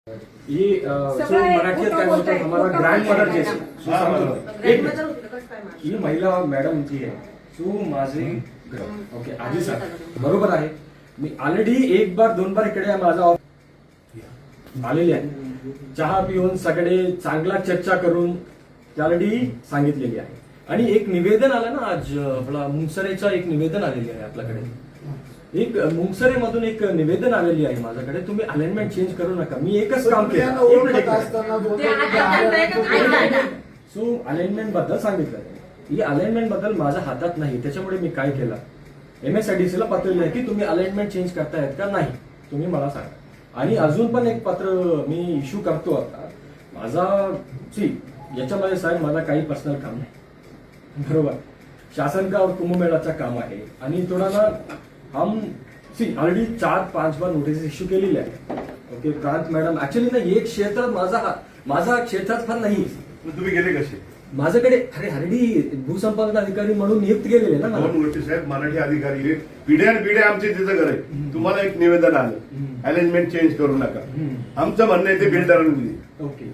ये मराठी काय बोलतात हमारा ग्रैंड मदर जैसे एक ही महिला मॅडम जी आहे तू माझी ओके आधी सांग बरोबर आहे. मी ऑलरेडी एक बार दोन बार इकडे माझा आलेले आहे. चहा पिऊन सगळे चांगला चर्चा करून ऑलरेडी सांगितलेली आहे. आणि एक निवेदन आलं ना आज आपला मुंगसरेचा एक निवेदन आलेले आहे आपल्याकडे. एक मुंगसरेमधून एक निवेदन आलेली आहे माझ्याकडे. तुम्ही अलाइनमेंट चेंज करू नका. मी एकच काम केलं. सो अलाइनमेंट बद्दल सांगितलं. ही अलाइनमेंट बद्दल माझ्या हातात नाही. त्याच्यामुळे मी काय केलं MSIDC ला पत्र लिहिलं की तुम्ही अलाइनमेंट चेंज करतायत का नाही तुम्ही मला सांगा. आणि अजून पण एक पत्र मी इश्यू करतो आता. माझा याच्यामध्ये साहेब माझा काही पर्सनल काम नाही बरोबर. शासन का और कुंभमेळाचं काम आहे. आणि थोडा ना हम ऑलरेडी 4-5 बार नोटीस इश्यू केलेली आहे. ओके क्रांत मॅडम ऍक्च्युअली ना एक क्षेत्र माझा क्षेत्रात फार नाही. तुम्ही गेले कसे माझ्याकडे हरडी भूसंपादन अधिकारी म्हणून नियुक्त केलेले ना. दोन गोष्टी साहेब मराठी अधिकारी पिढ्या आमचे तिथं घर आहे. तुम्हाला एक निवेदन आलं अरेंजमेंट चेंज करू नका. आमचं म्हणणं आहे ते बिल्डरांनी दिली. ओके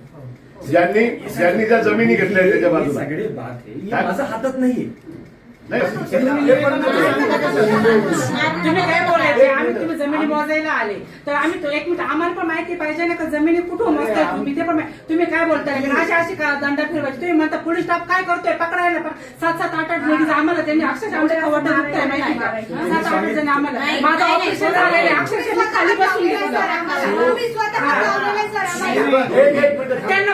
ज्यांनी त्या जमिनी घेतल्या त्याच्या बाजूला सगळे बात आहे माझ्या हातात नाहीये. तुम्ही काय बोलायचे आम्ही तुम्ही जमिनी मोजायला आले तर आम्ही एक मिनिट आम्हाला पण माहिती पाहिजे ना का जमिनी कुठून मोजताय तुम्ही ते पण तुम्ही काय बोलताय अशी का दंड फिरवायची. तुम्ही म्हणता पोलीस स्टाफ काय करतोय पकडायला पण 7-8 लेडीज आम्हाला त्यांनी अक्षरशः आमच्या खवट दुखताय माहिती का. 7-8 जण आम्हाला माझं ऑपरेशन झालेलं अक्षरशः खाली बसून घेतलं त्यांना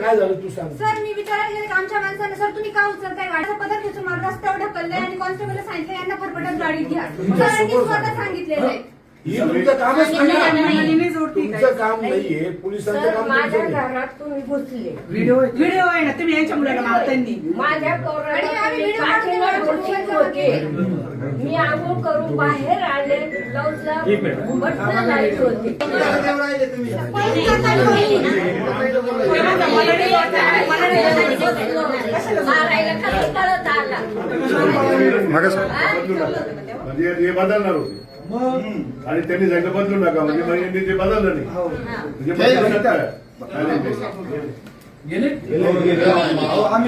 काय झालं तू सांग. सर मी विचारायला गेले आमच्या माणसाने सर तुम्ही का उचलताय गाडीचा पदर खेचून मला रस्त्यावर ढकललंय आणि कॉन्स्टेबलला सांगितलं यांना फरफटत गाडीत घ्या. सरांनी स्वतः सांगितलेलं आहे. तुमचं कामच नाही. तुमचं काम नाहीये पोलिसांचं काम. माझ्या घरात तुम्ही घुसले. व्हिडिओ आहे ना तुम्ही यांच्या मुलाला मारतांनी माझ्या होते. मी आंघोळ करून बाहेर आले ब्लाऊजला बटन लाईट होते. मारायला खाली कळत आला म्हणजे हे बदलणार होते आणि त्यांनी सांगितलं बदलू नका. म्हणजे ते बदललं नाही म्हणजे बदलू शकता. आपण